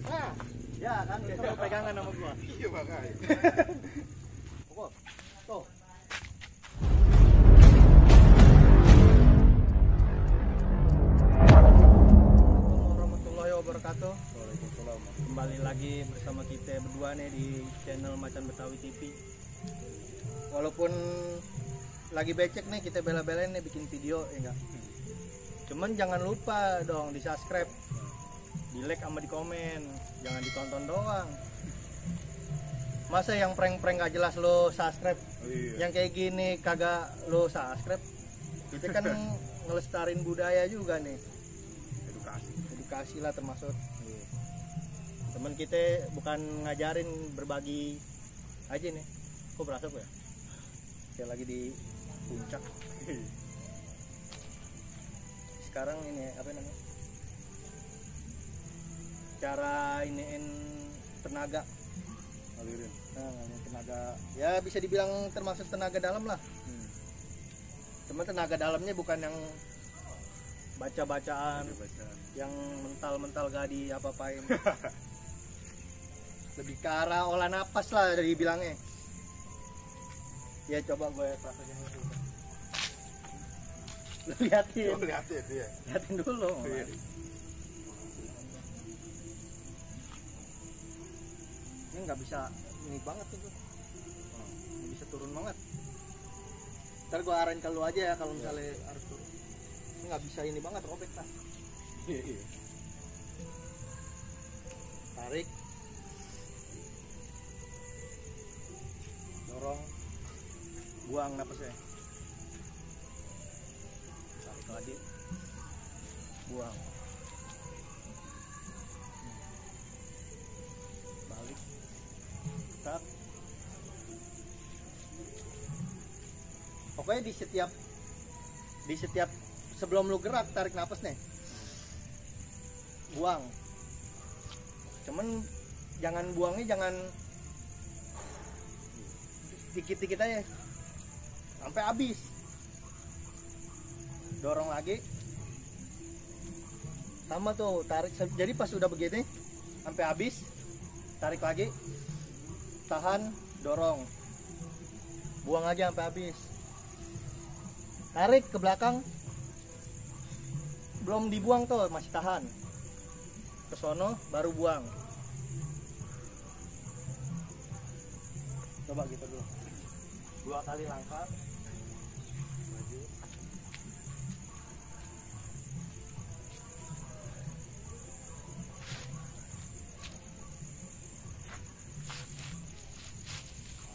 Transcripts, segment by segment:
Nah, ya kan itu lo pegangan sama gua. Iya makanya. Pukul. Tuh. Assalamualaikum warahmatullahi wabarakatuh. Waalaikumsalam. Kembali lagi bersama kita berdua nih di channel Macan Betawi TV. Walaupun lagi becek nih, kita bela-belain nih bikin video ya enggak. Cuman jangan lupa dong di subscribe, di like sama di komen, jangan ditonton doang. Masa yang prank-prank gak jelas lo subscribe, yang kayak gini kagak lo subscribe. Kita kan ngelestarin budaya juga nih, edukasi lah termasuk. Temen kita bukan ngajarin, berbagi aja nih. Kok berasa ya? Kayak lagi di puncak. Sekarang ini apa namanya? Cara iniin tenaga, Alirin. nah, tenaga ya bisa dibilang termasuk tenaga dalam lah. Cuma tenaga dalamnya bukan yang baca-bacaan, yang mental-mental gak diapa-apain. Lebih ke arah olah napas lah dari bilangnya. Ya coba gue praktekin dulu. Lu liatin. Oh, liatin dia. Liatin dulu. Iya. Ini nggak bisa ini banget tuh, nggak bisa turun banget. Ntar gue arahin ke lu aja ya kalau misalnya harus turun. Ini nggak bisa ini banget, robek lah. Iya. Tarik, dorong, buang napasnya. Tarik lagi, buang. Balik, tak. Pokoknya di setiap sebelum lu gerak tarik napas nih, buang. Cuman jangan buangnya jangan dikit-dikit aja sampai habis. Dorong lagi, sama tuh tarik. Jadi pas udah begini sampai habis, tarik lagi, tahan, dorong, buang aja sampai habis. Tarik ke belakang, belum dibuang tuh masih tahan, ke sono baru buang. Coba gitu dulu 2 kali langkah, maju,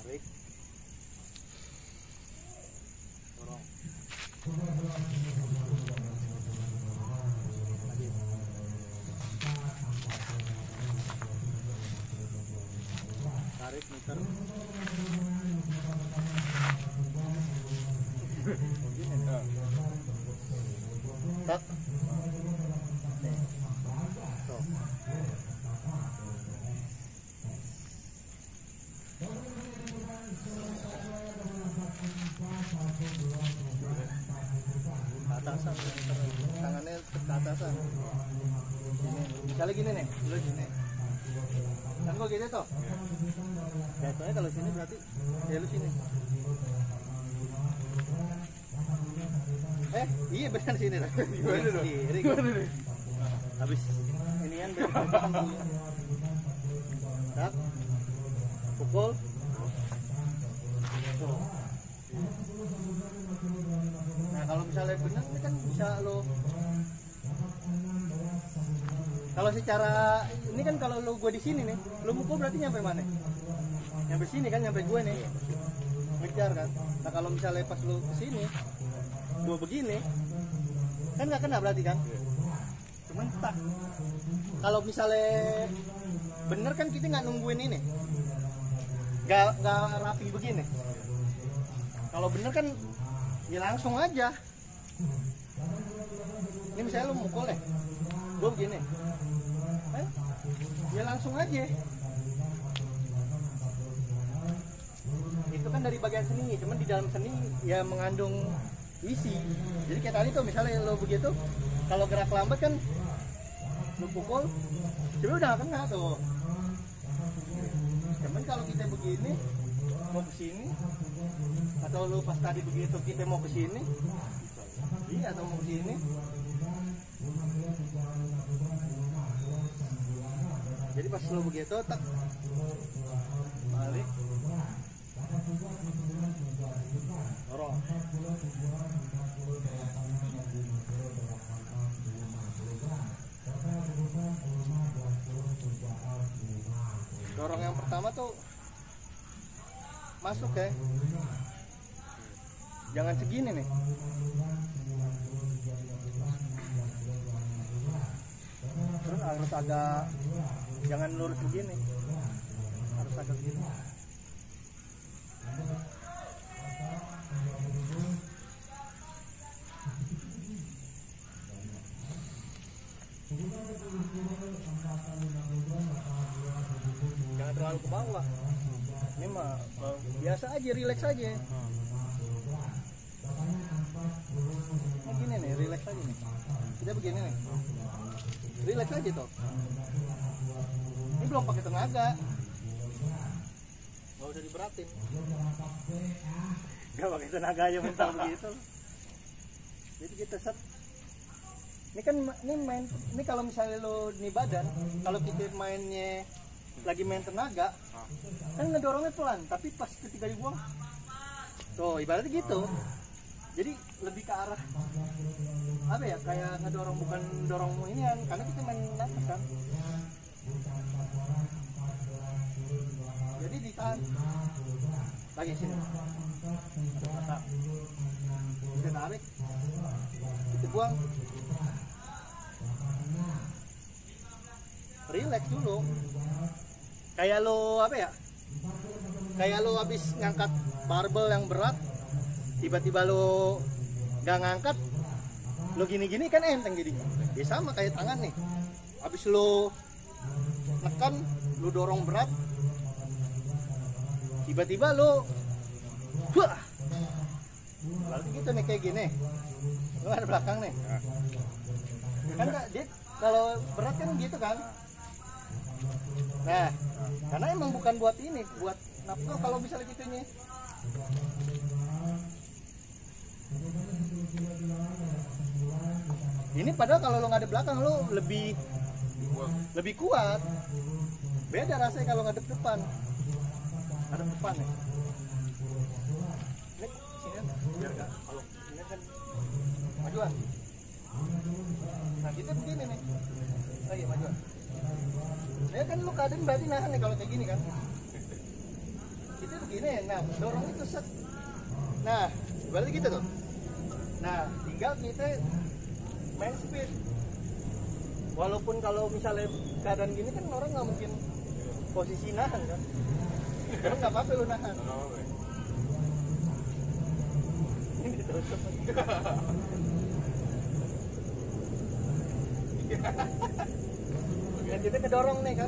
tarik, dorong lagi, tarik, muter. Tak. Nih. Tuh. Ke atasan, tangannya ke atasan. Gini. Misalnya gini nih, lu gini. Kan gua gitu tuh. Jatuhnya kalau sini berarti ya lu sini. Iya benar sini lah. Gimana dong? Gimana nih? Habis inian benar. Tak. Pukul. Tuh. Nah, kalau misalnya benar ini kan bisa lo. Kalau secara ini kan kalau lo gue di sini nih, lo mukul berarti nyampe mana? Nyampe sini kan, nyampe gue nih. Ngejar kan. Nah, kalau misalnya pas lo ke sini, gue begini, kan nggak kena berarti kan? Cuman tak. Kalau misalnya bener kan kita nggak nungguin ini, nggak rapi begini. Kalau bener kan ya langsung aja. Ini misalnya lo mukul ya, gue begini, ya langsung aja. Itu kan dari bagian seni, cuman di dalam seni ya mengandung isi. Jadi kayak tadi tuh misalnya lo begitu, kalau gerak lambat kan lu pukul coba udah kena tuh. Cuman kalau kita begini mau ke sini atau lu pas tadi begitu kita mau ke sini, iya atau mau ke sini, jadi pas lu begitu tak balik dorong. Dorong yang pertama tuh masuk ya, jangan segini nih, terus harus agak, jangan lurus begini, harus agak begini. Jangan terlalu ke bawah. Ini mah biasa aja, relax aja. Nah, gini nih, relax aja nih. Kita begini nih. Relax aja tuh. Ini belum pakai tenaga. Gak usah diberatin. Gak pakai tenaga aja mental begitu. Jadi kita set. Ini kan ini kalau misalnya lo nih badan, kalau kita mainnya lagi main tenaga, kan ngedorongnya pelan, tapi pas ketika dibuang, tuh ibaratnya gitu. Jadi lebih ke arah apa ya, kayak ngedorong, bukan dorong ini kan, karena kita main nafas kan. Jadi ditahan lagi sini, kita tarik, kita buang, relax dulu. Kayak lo apa ya, kayak lo habis ngangkat barbel yang berat, tiba-tiba lo gak ngangkat, lo gini-gini kan enteng jadinya. Ya sama kayak tangan nih, habis lo nekan, lo dorong berat, tiba-tiba lo wah, berarti gitu nih, kayak gini lo ada belakang nih kan, dia kalau berat kan gitu kan. Nah, karena emang bukan buat ini, buat nafsu. Kalau misalnya gitunya ini, padahal kalau lo ngadep belakang lo lebih kuat. Beda rasanya kalau ngadep depan. Ngadep depan nih. Ini sini kan, biar gak, kalau ini kan majuan. Nah kita begini nih, lagi majuan. Ya kan lu kadang berarti nahan nih kalau kayak gini kan. Kita begini, nah dorong itu set. Nah, berarti gitu tuh. Nah, tinggal kita main speed. Walaupun kalau misalnya keadaan gini kan orang nggak mungkin posisi nahan kan. Karena nggak apa-apa lu nahan. Ini ditutup. Dan kita ngedorong nih kan,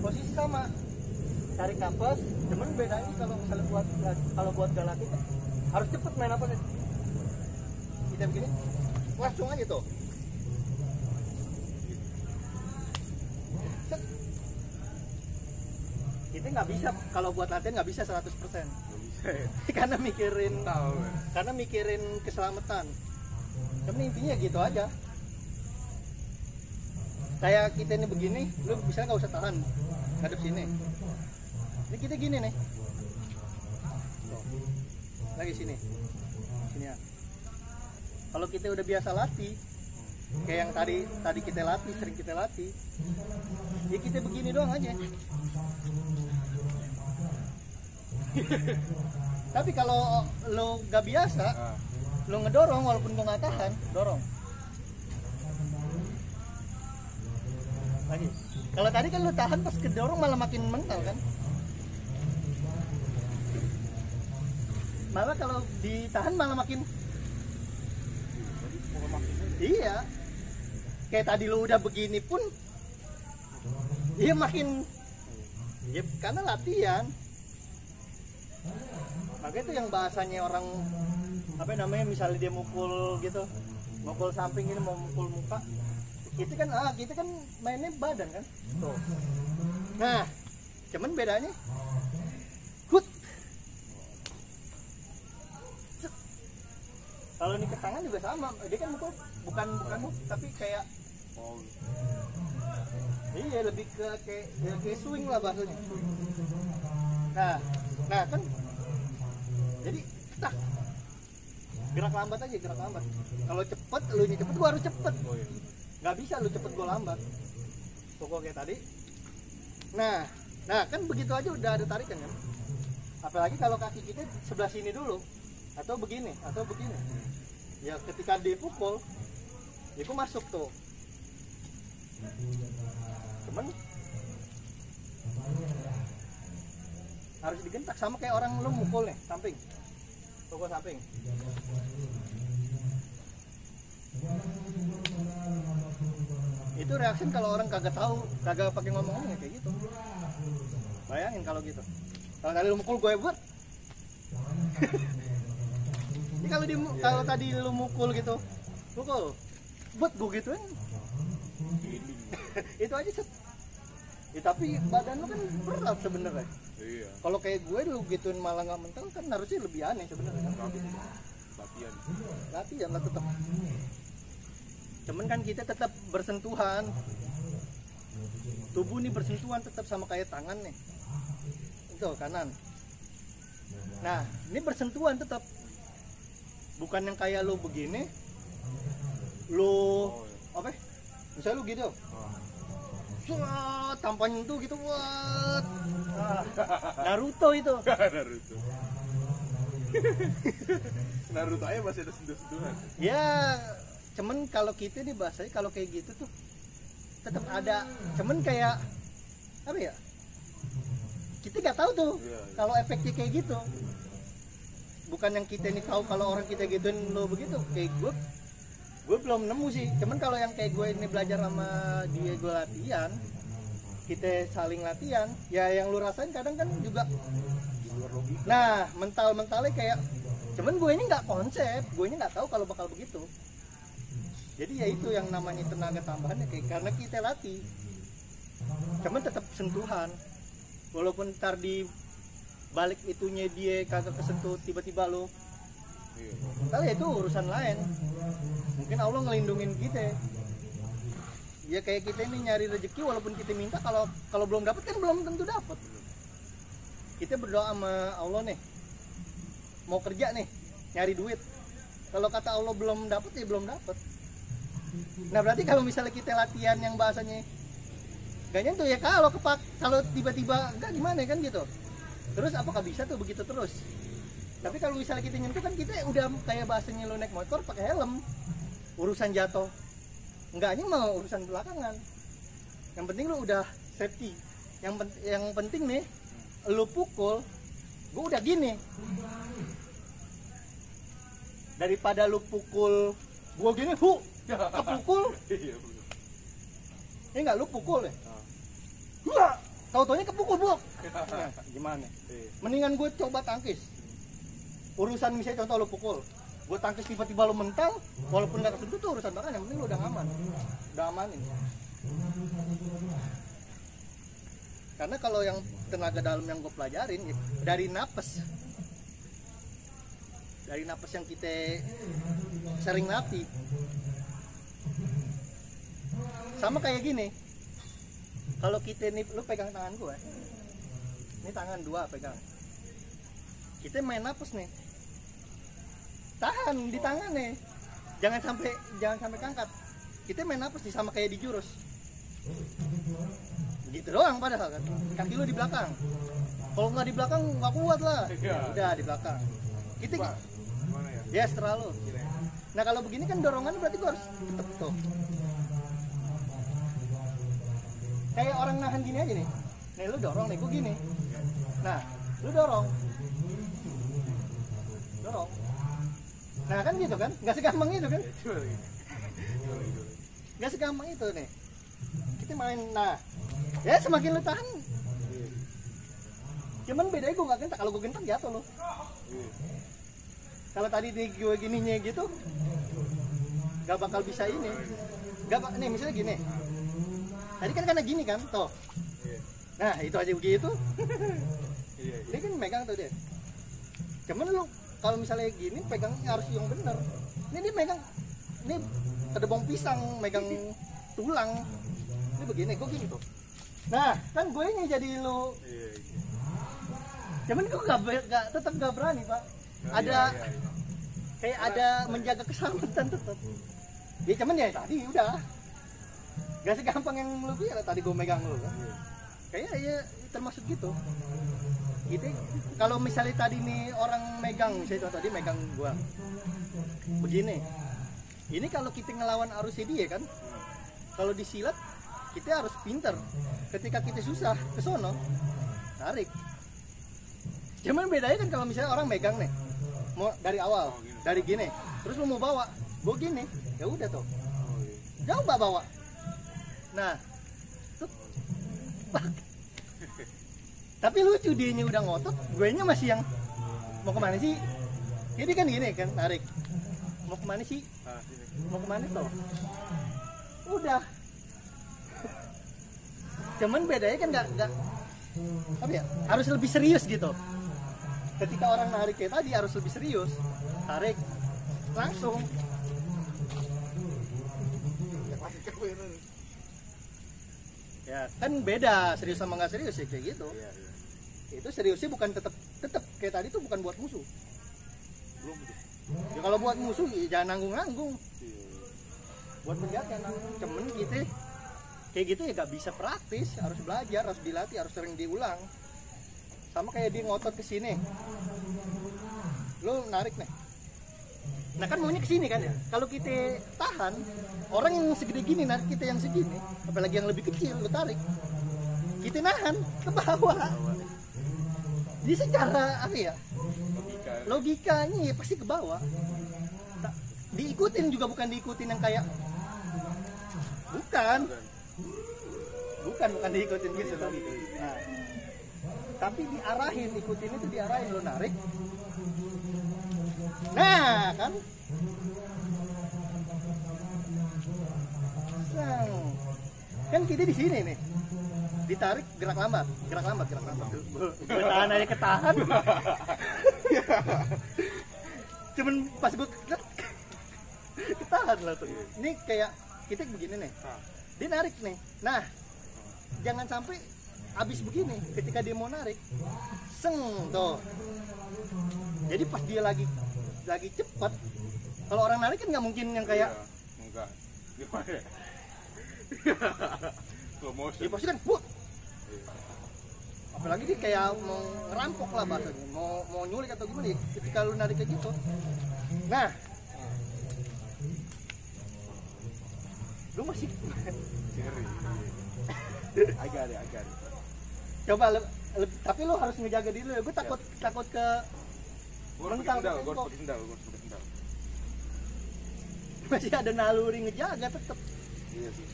posisi sama, tarik nafas. Cuman bedanya kalau misalnya buat galak kita harus cepet main apa nih. Kita begini, langsung aja tuh. Set. Kita nggak bisa, kalau buat latihan nggak bisa 100%. Karena mikirin keselamatan. Tapi intinya gitu aja. Kayak kita ini begini, lu bisa nggak usah tahan ngadep sini. Ini kita gini nih, lagi sini ya. Kalau kita udah biasa latih, kayak yang tadi kita latih, sering kita latih, ya kita begini doang aja. Tapi kalau lo nggak biasa, lo ngedorong walaupun lo nggak tahan, dorong. Lagi. Kalau tadi kan lu tahan, pas kedorong malah makin mental kan. Malah kalau ditahan malah makin. Iya. Kayak tadi lu udah begini pun, iya makin. Ya karena latihan. Makanya itu yang bahasanya orang apa namanya, misalnya dia mukul gitu, mukul samping ini mau mukul muka, kita kan mainnya badan kan tuh. Nah cuman bedanya hut. Kalau ini ke tangan juga sama, dia kan bukan tapi kayak Oh, iya lebih ke kayak swing lah bahasanya. Nah kan jadi tak gerak lambat aja, gerak lambat. Kalau cepet lu nya cepet gua harus cepet, oh iya. nggak bisa lu cepet gua lambat. Pokok kayak tadi. Nah kan begitu aja udah ada tarikan kan. Apalagi kalau kaki kita sebelah sini dulu atau begini atau begini. Ya ketika dipukul itu masuk tuh. Cuman harus digentak sama kayak orang lu mukul nih, samping. Pukul samping. Itu reaksi kalau orang kagak tahu, kagak pakai ngomong-ngomong kayak gitu. Bayangin kalau gitu. Kalau tadi lu mukul gue buat. Ini kalau tadi lu mukul gitu, mukul, buat gue gituin. Itu aja set. Ya, tapi badan lu kan berat sebenarnya. Iya. Kalau kayak gue lu gituin malah nggak mental kan harusnya lebih aneh sebenarnya kan. Latihan lah tetap. Cuman kan kita tetap bersentuhan. Tubuh nih bersentuhan tetap sama kayak tangan nih. Itu kanan. Nah, ini bersentuhan tetap. Bukan yang kayak lu begini. Lu apa? Misalnya lu gitu. Tampaknya tuh gitu buat Naruto itu. Naruto aja masih ada sentuh-sentuhan. Ya, cuman kalau kita nih bahasanya kalau kayak gitu tuh tetap ada. Cuman kayak apa ya? Kita nggak tahu tuh kalau efeknya kayak gitu. Bukan yang kita ini tahu kalau orang kita gituin lo begitu. Kayak gue belum nemu sih. Cuman kalau yang kayak gue ini belajar sama dia, gue latihan, kita saling latihan, ya yang lu rasain kadang kan juga. Nah mentalnya kayak, cuman gue ini nggak konsep, gue ini nggak tahu kalau bakal begitu. Jadi ya itu yang namanya tenaga tambahannya kayak karena kita latih. Cuman tetap sentuhan, walaupun ntar di balik itunya dia kagak kesentuh tiba-tiba lo. Tapi ya itu urusan lain. Mungkin Allah ngelindungin kita. Ya kayak kita ini nyari rezeki walaupun kita minta kalau belum dapat kan belum tentu dapat. Kita berdoa sama Allah nih. Mau kerja nih, nyari duit. Kalau kata Allah belum dapat ya belum dapat. Nah, berarti kalau misalnya kita latihan yang bahasanya gak nyentuh ya kalau tiba-tiba enggak gimana kan gitu. Terus apakah bisa tuh begitu terus? Tapi kalau misalnya kita nyentuh kan kita udah kayak bahasanya lo naik motor pakai helm. Urusan jatuh enggaknya mau urusan belakangan. Yang penting lo udah safety. Yang penting nih lo pukul gue udah gini. Daripada lo pukul gue gini kepukul. Ini enggak lo pukul ya. Tahu-taunya kepukul buk. Nah, gimana? Mendingan gue coba tangkis. Urusan misalnya contoh lo pukul, gue tangkis tiba-tiba lo mental, walaupun nggak kesentuh tuh urusan bahkan yang penting lo udah aman, udah amanin. Karena kalau yang tenaga dalam yang gue pelajarin ya, dari napas yang kita sering latih, sama kayak gini. Kalau kita nih, lo pegang tangan gue, ini tangan dua pegang, kita main napas nih. Tahan di tangan nih, jangan sampai kangkat. Kita main napas nih sama kayak di jurus, gitu doang padahal kan. Kaki lu di belakang, kalau nggak di belakang nggak kuat lah. Udah di belakang. Kita ya setelah lu. Nah kalau begini kan dorongannya berarti gua harus tetep tuh. Kayak orang nahan gini aja nih. Nih lu dorong nih, gua gini. Nah lu dorong. Nah kan gitu kan, nggak segampang itu kan, nggak segampang itu nih. Kita main, nah ya semakin lu tahan. Cuman bedanya gue nggak gentak, kalau gue gentak jatuh lo. Kalau tadi di gue gininya gitu, nggak bakal bisa ini. Enggak Pak, nih misalnya gini. Tadi kan karena gini kan, toh. Iya. Nah, itu aja begitu. Iya. Dia kan megang tuh dia. Cuman lu kalau misalnya gini pegangnya harus yang bener. Ini dia megang, ini kedebong pisang, megang tulang. Ini begini, gue gini tuh. Nah, kan gue ini jadi lu. Iya. Cuman gue tetap gak berani Pak. Ada kayak ada menjaga keselamatan tetap. Ya cuman ya tadi udah. Gak segampang yang lu kira tadi gue megang lu kan. Kayak ya termasuk gitu. Gitu. Kalau misalnya tadi nih orang megang, misalnya tadi megang gua. Begini. Ini kalau kita ngelawan arusnya dia kan. Kalau disilat kita harus pinter. Ketika kita susah ke sono, tarik. Cuman bedanya kan kalau misalnya orang megang nih. Mau dari awal, dari gini. Terus lu mau bawa, gua gini. Ya udah tuh. Jauh bawa. Nah, tuh. Tapi lucu dianya udah ngotot, gue nya masih yang mau kemana sih? Jadi kan gini kan, tarik. Mau kemana sih? Mau kemana tuh? Udah. Cuman bedanya kan nggak apa ya? Harus lebih serius gitu. Ketika orang narik kayak tadi harus lebih serius. Tarik langsung. Ya kan beda serius sama nggak serius ya kayak gitu. Iya. Itu seriusnya bukan tetap kayak tadi tuh bukan buat musuh. Belum tuh. Ya kalau buat musuh ya jangan nanggung-nanggung. Iya. Buat penjahat yang nanggung. Cuman gitu kayak gitu ya gak bisa praktis, harus belajar, harus dilatih, harus sering diulang. Sama kayak dia ngotot ke sini. Lu narik nih. Nah kan maunya ke sini kan ya. Kalau kita tahan, orang yang segede gini narik kita yang segini, apalagi yang lebih kecil lu tarik. Kita nahan ke bawah. Jadi secara apa ya? Logikanya ya pasti ke bawah. Diikutin juga bukan diikutin yang kayak bukan diikutin gitu tadi. Nah, tapi diarahin, ikutin itu diarahin lo narik. Nah, kan? Kan kita di sini nih. Ditarik gerak lambat. Tahan aja ketahan. Cuman pas gue ketahan lah tuh. Ini kayak kita begini nih. Dia narik nih. Nah, jangan sampai habis begini ketika dia mau narik. Seng tuh. Jadi pas dia lagi cepat. Kalau orang narik kan nggak mungkin yang kayak enggak. Gimana ya? Slow motion. dia pasti kan apalagi dia kayak mau ngerampok lah bahasanya, mau nyulik atau gimana ya, ketika lu narik kayak gitu. Nah, lu masih agak. Coba tapi lu harus ngejaga diri lu. Gue takut ke mental. Gue harus pakai sendal. Masih ada naluri ngejaga tetep. Iya sih.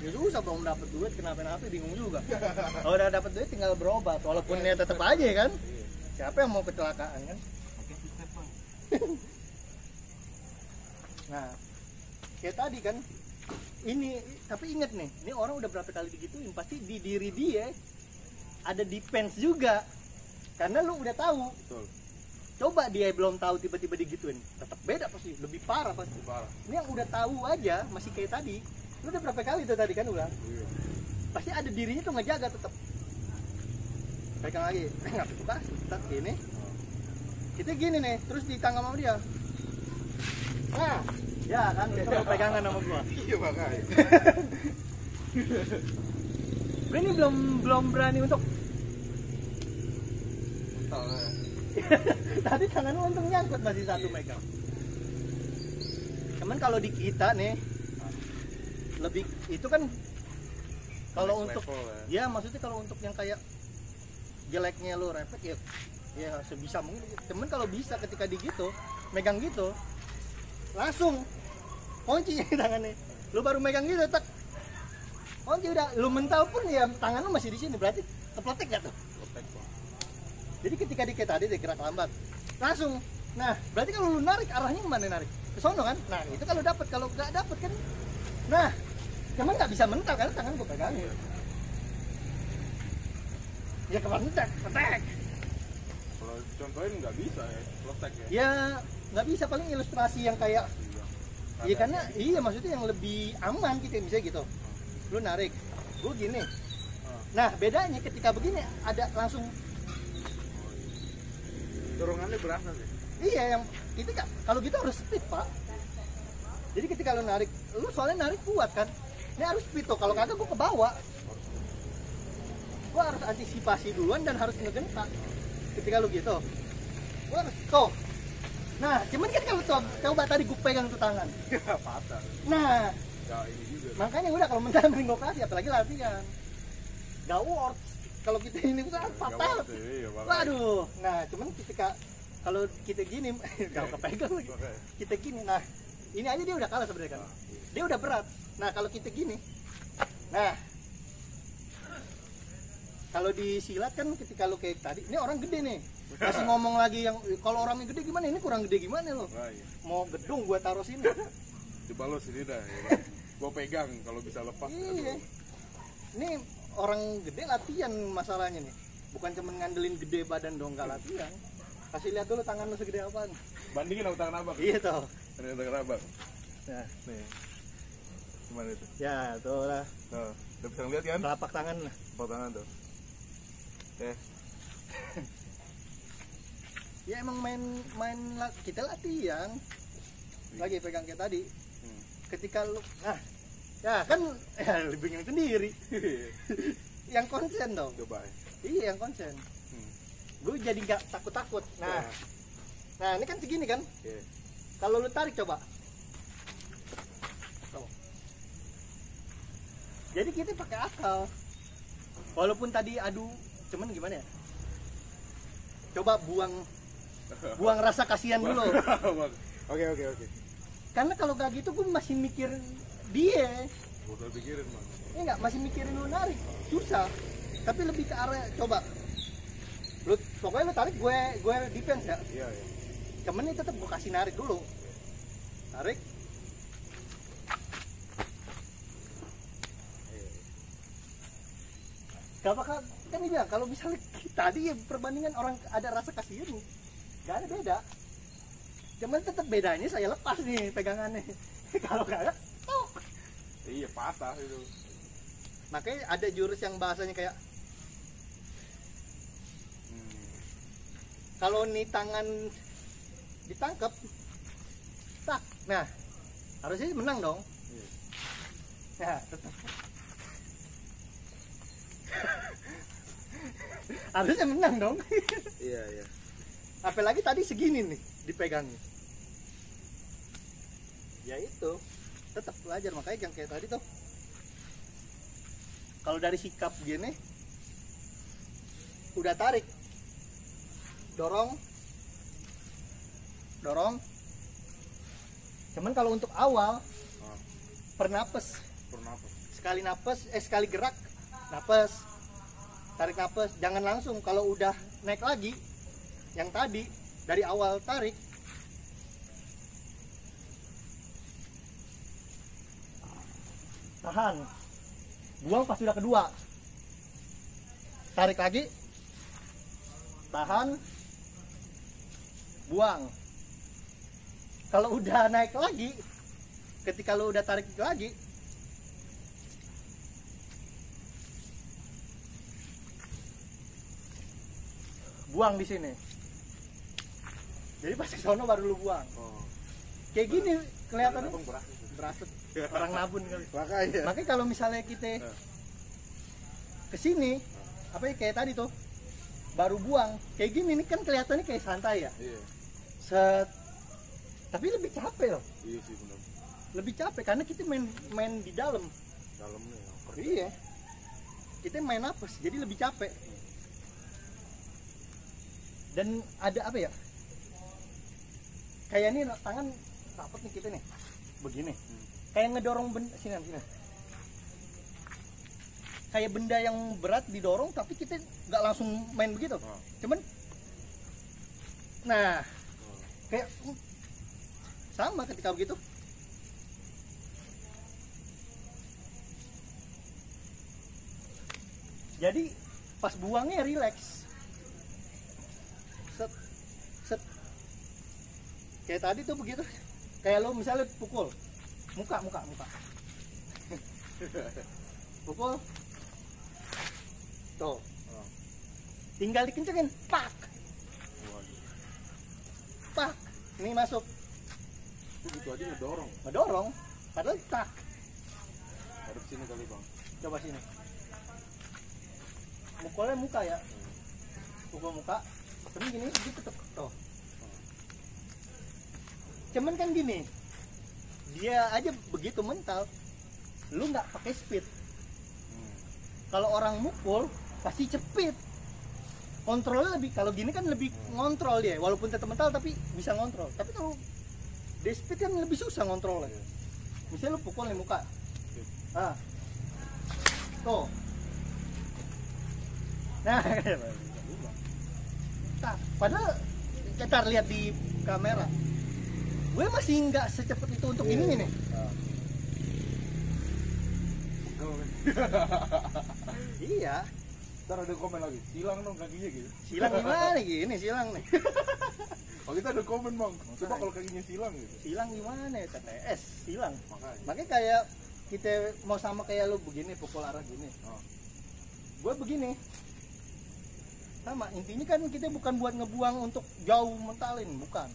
Ya susah belum dapat duit, kenapa-napa bingung juga. Kalau udah dapat duit tinggal berobat, walaupun ya tetap aja kan. Siapa yang mau kecelakaan kan? Nah, kayak tadi kan, ini tapi inget nih, ini orang udah berapa kali digituin, pasti di diri dia ada defense juga, karena lu udah tahu. Betul. Coba dia belum tahu tiba-tiba digituin, tetap beda pasti, lebih parah pasti. Ini yang udah tahu aja masih kayak tadi. Lu udah berapa kali tuh tadi kan ulang? Iya. Pasti ada dirinya tuh ngejaga tetap. Pegang lagi, nggak suka, kita gini. Kita gini nih, terus ditangkap sama dia. Nah, ya kan, itu pegangan sama gua. Iya makanya. Gue ini belum berani untuk. Tadi tangan lu untung nyangkut masih satu megang. Cuman kalau di kita nih lebih itu kan kalau untuk ya maksudnya kalau untuk yang kayak jeleknya lu refleks ya sebisa mungkin. Cuman kalau bisa ketika di gitu megang gitu langsung kunci tangannya. Lu baru megang gitu tak kunci udah, lu mental pun ya tangan lu masih di sini, berarti kepletek gak tuh? Jadi ketika dikit tadi dia gerak lambat langsung. Nah berarti kalau lu narik arahnya kemana narik? ke sono kan. Nah itu kalau dapat, kalau nggak dapat kan, nah cuman nggak bisa mental karena tangan gue pegangin. Ya kalau mental, petek. Kalau contohin nggak bisa ya, letek ya. Ya nggak bisa, paling ilustrasi yang kayak, Iya. iya karena iya maksudnya yang lebih aman gitu, misalnya gitu. Lu narik, gue gini. Nah bedanya ketika begini ada langsung. Dorongannya berasa sih. Iya yang itu kan kalau gitu harus speed pak. Jadi ketika lu narik, lu soalnya narik kuat kan. Ini harus speed tuh. Kalau kagak gue ke bawah. Gue harus antisipasi duluan dan harus ngegentak. Ketika lu gitu, gue harus tuh. Nah, cuman kan kalau coba tadi gue pegang tuh tangan. Patah. Nah, Nggak ini juga. makanya udah kalau mental mending operasi, apalagi latihan. Gak worth. Kalau kita ini kan patah. Iya, Waduh. Nah, cuman ketika kalau kita gini, kalau kepegang lagi. Kita gini, nah ini aja dia udah kalah sebenarnya kan. Dia udah berat. Nah kalau kita gini, nah kalau di silat kan ketika lu kayak tadi, ini orang gede nih, masih ngomong lagi yang kalau orangnya gede gimana, ini kurang gede gimana lo? Iya. Mau gedung gua taruh sini. Coba lo sini dah. Ya. Gua pegang kalau bisa lepas. Iya. Ini orang gede latihan masalahnya nih, bukan cuma ngandelin gede badan dong, nggak latihan. Kasih lihat dulu tangan lu segede apaan. Bandingin sama tangan abang. Iya toh. Ini tangan abang. Nah, Nih. Gimana itu? ya tuh lah, Tuh, udah bisa ngeliat kan? telapak tangan lah. Telapak tangan tuh. Ya emang kita latihan lagi pegang kayak tadi. Ketika lu nah ya kan lu bingung sendiri. Yang konsen dong. Coba ya. Iya yang konsen. Gue jadi nggak takut nah ini kan segini kan. Kalau lu tarik coba tuh. Jadi kita pakai akal walaupun tadi adu, cuman gimana ya, coba buang rasa kasihan dulu. Oke. Karena kalau gak gitu gue masih mikir dia. Gua udah pikirin, Bang. Ini nggak, masih mikirin lu narik susah. Tapi lebih ke arah coba lu pokoknya lu tarik, gue defense ya. Iya. Cuman ini tetap gue kasih narik dulu. Tarik. Gak bakal, kan dia bilang kalau misalnya tadi ya perbandingan orang ada rasa kasihan, gak ada beda. Cuman tetap bedanya saya lepas nih pegangannya. Kalau gak ada, oh. Iya, patah itu. Makanya ada jurus yang bahasanya kayak kalau nih tangan ditangkap, tak, nah harusnya menang dong. Nah, tetap. Harusnya menang dong. Iya. Apalagi tadi segini nih dipegangnya. Ya itu tetap belajar, makanya yang kayak tadi tuh. Kalau dari sikap gini, udah tarik, dorong. Cuman kalau untuk awal, pernapas. Sekali napas, sekali gerak, napas, tarik napas. Jangan langsung. Kalau udah naik lagi, yang tadi dari awal tarik, tahan, buang pas sudah kedua, tarik lagi, tahan, buang. Kalau udah naik lagi, ketika lu udah tarik lagi, buang di sini. Jadi pas ke sono baru lu buang. Kayak gini kelihatannya berasa orang nabun kali. Makanya kalau misalnya kita ke sini, apa ya kayak tadi tuh, baru buang kayak gini nih kan kelihatannya kayak santai ya. Set, tapi lebih capek loh. Iya sih benar. Lebih capek karena kita main di dalamnya. Iya. Kita main apes, jadi lebih capek. Dan ada apa ya? Kayak ini tangan rapat nih kita nih, begini. Kayak ngedorong benda sini. Kayak benda yang berat didorong, tapi kita nggak langsung main begitu. Cuman, nah, kayak sama ketika begitu. Jadi pas buangnya rileks. Set, set. Kayak tadi tuh begitu. Kayak lo misalnya pukul muka. Pukul. Tuh. Tinggal dikencengin, pak. Pak. Ini masuk. Itu aja ngedorong. Padahal tak. Ada di sini kali, Bang. Coba sini. Mukulnya muka ya. Pukul muka. Terus gini gitu tuh. Cuman kan gini. Dia aja begitu mental. Lu nggak pakai speed. Kalau orang mukul pasti cepet. Kontrolnya lebih, kalau gini kan lebih ngontrol dia, walaupun tetap mental tapi bisa ngontrol. Tapi kalau di speed kan lebih susah ngontrolnya. Misalnya lu pukul nih muka. Ah. Tuh. Nah, padahal kita lihat di kamera, gue masih nggak secepat itu untuk ini nih. Iya. Ntar ada komen lagi, silang dong kakinya gitu. Silang gimana gini silang nih? Oh kita ada komen bang, coba kalau kakinya silang gitu. Silang gimana ya? TTS silang. Makanya. Makanya kayak kita mau sama kayak lu begini pukul arah gini. Gue begini. Sama, intinya kan kita bukan buat ngebuang untuk jauh mentalin, bukan.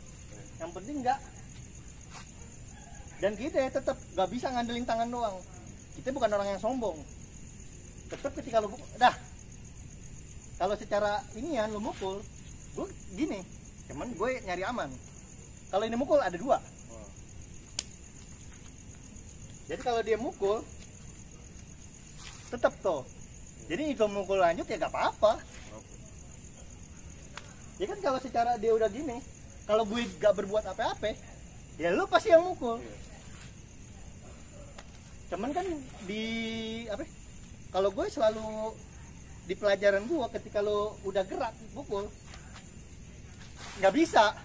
Yang penting enggak. Dan kita tetap nggak bisa ngandelin tangan doang. Kita bukan orang yang sombong. Tetap ketika lu dah. Kalau secara inian lu mukul, gue gini. Cuman gue nyari aman. Kalau ini mukul ada dua. Jadi kalau dia mukul, tetap tuh. Jadi itu mukul lanjut ya gak apa-apa. Ya kan kalau secara dia udah gini, kalau gue gak berbuat apa-apa, ya lu pasti yang mukul. Cuman kan di apa? Kalau gue selalu di pelajaran gue ketika lu udah gerak pukul, nggak bisa.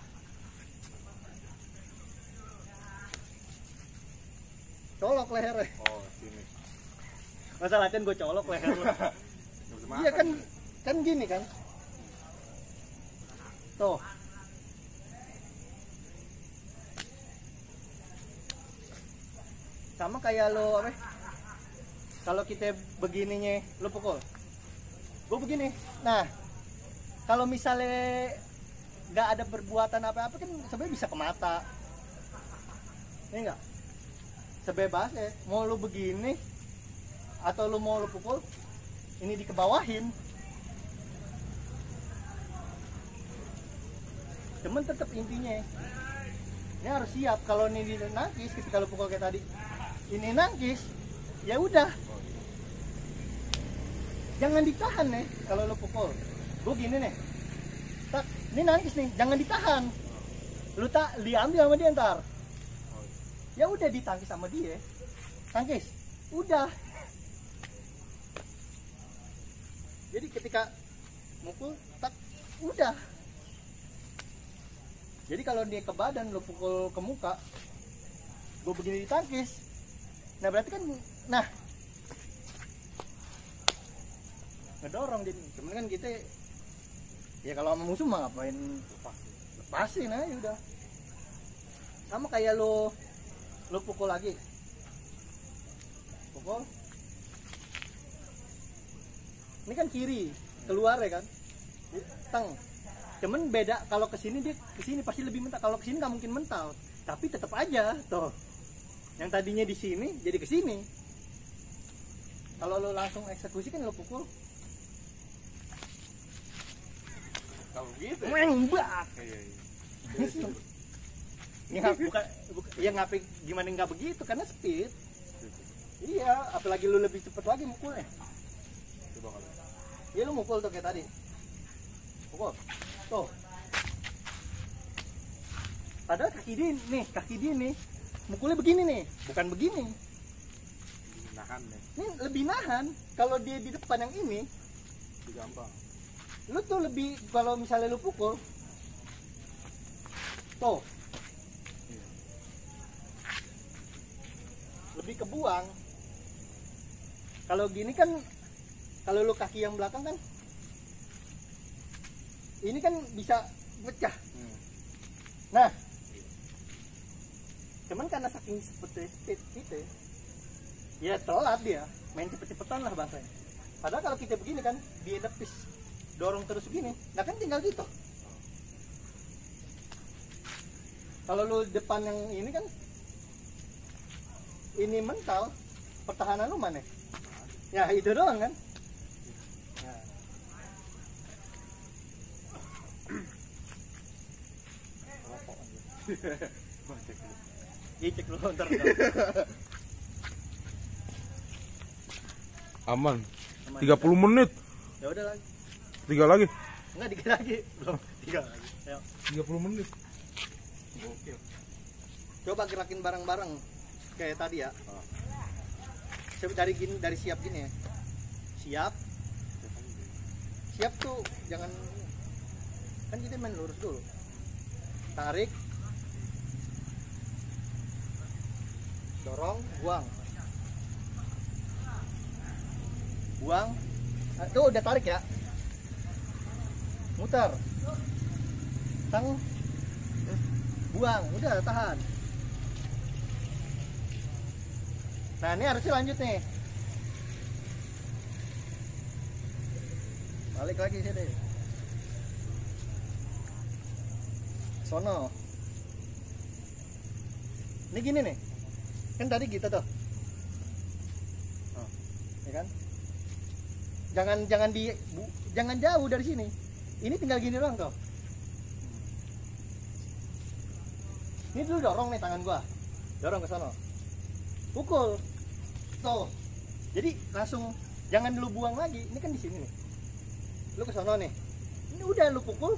Colok lehernya. Oh sini. Masa latihan gue colok leher lu. Iya kan gini kan. Tuh. Sama kayak lo apa? Kalau kita begininya lo pukul. Gue begini. Nah, kalau misalnya nggak ada perbuatan apa-apa kan sebenarnya bisa ke mata. Ini enggak? Sebebasnya. Mau lo begini atau lo mau lo pukul, ini dikebawahin. Cuman tetap intinya ini harus siap. Kalau ini nangkis ketika lo pukul kayak tadi, ini nangkis, ya udah. Jangan ditahan nih kalau lo pukul. Gue gini nih, tak, ini nangkis nih, jangan ditahan. Lu tak diambil sama dia ntar. Ya udah ditangkis sama dia, tangkis, udah. Jadi ketika mukul, tak, udah. Jadi kalau dia ke badan, lo pukul ke muka, gue begini ditangkis. Nah berarti kan, nah ngedorong jadi. Cuman kan kita, ya kalau sama musuh mah ngapain lepasin aja udah. Sama kayak lo pukul lagi, pukul. Ini kan kiri keluar ya kan, teng. Cuman beda kalau kesini dia kesini pasti lebih mental. Kalau kesini nggak mungkin mental, tapi tetap aja tuh. Yang tadinya di sini jadi kesini. Kalau lo langsung eksekusi kan lo pukul. Kalau gitu. Mengbak. Iya. Ya bukan ya ngapain gimana nggak begitu karena speed. Iya, apalagi lu lebih cepet lagi mukulnya. Coba kalau. Ya lu mukul tuh kayak tadi. Pukul. Tuh. Padahal kaki dia nih, mukulnya begini nih, bukan begini. Nahan nih. Ini lebih nahan. Kalau dia di depan yang ini, Lebih gampang. lu tuh lebih, kalau misalnya lu pukul, tuh, lebih kebuang. Kalau gini kan, kalau lu kaki yang belakang kan, ini kan bisa pecah. Nah, cuman karena saking speed gitu, ya telat dia, main cepet-cepetan lah bahasanya. Padahal kalau kita begini kan, diedepis, dorong terus begini, nah kan tinggal gitu. Kalau lu depan yang ini kan, ini mental, pertahanan lu mana? Ya itu doang kan. Nah. Cek dulu ntar. Aman. 30 menit. Ya udah lagi. 3 lagi. Enggak, dikit lagi. Belum. 3 lagi. Ayo. 30 menit. Oke. Coba gerakin bareng-bareng kayak tadi ya. Coba dari siap gini ya. Siap tuh jangan, kan kita main lurus dulu. Tarik, dorong, buang. Tuh udah tarik ya. Muter. Tang. Buang, udah tahan. Nah, ini harusnya lanjut nih. Balik lagi sini. Sono. Ini gini nih. Kan tadi gitu tuh. Ya kan? Jangan jauh dari sini. Ini tinggal gini doang tuh. Ini dulu dorong nih tangan gua. Dorong ke sono. Pukul. Tuh. Jadi langsung jangan lu buang lagi. Ini kan di sini nih. Lu ke sono nih. Ini udah lu pukul.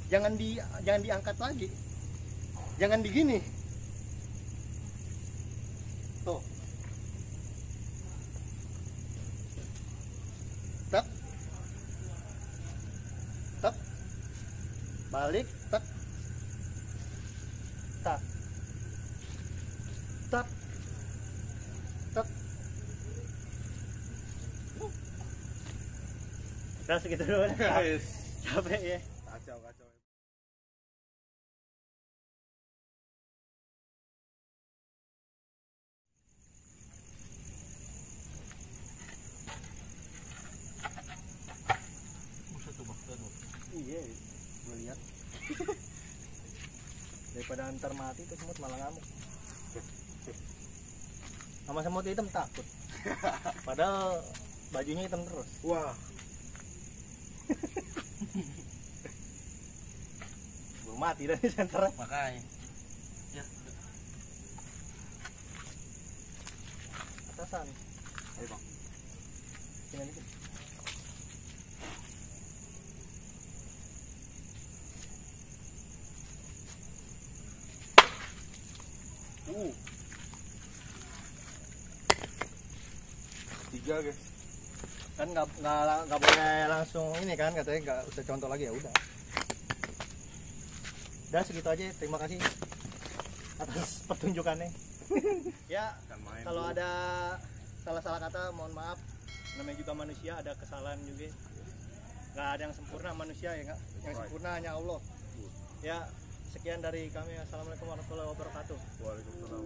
Jangan diangkat lagi. Jangan begini. Tuh. Tak. Tak. Balik, tak. Tak. Tak. Tak. Udah segitu dulu. Guys. Capek ya. Kacau. Iya, gue lihat. Daripada antar mati tuh semut malah ngamuk. Sama semut hitam takut. Padahal bajunya hitam terus. Wah. Belum mati dari center. Makanya. Ya. Atasan. Ayo bang. Sini dikit. Tiga guys. Kan nggak boleh langsung ini kan, katanya nggak usah contoh lagi, ya udah. Udah segitu aja, terima kasih atas pertunjukannya. Ya, kalau ada salah-salah kata mohon maaf, namanya juga manusia, ada kesalahan juga. Nggak ada yang sempurna manusia ya, nggak, yang sempurna hanya Allah. Ya, sekian dari kami. Assalamualaikum warahmatullahi wabarakatuh. Waalaikumsalam.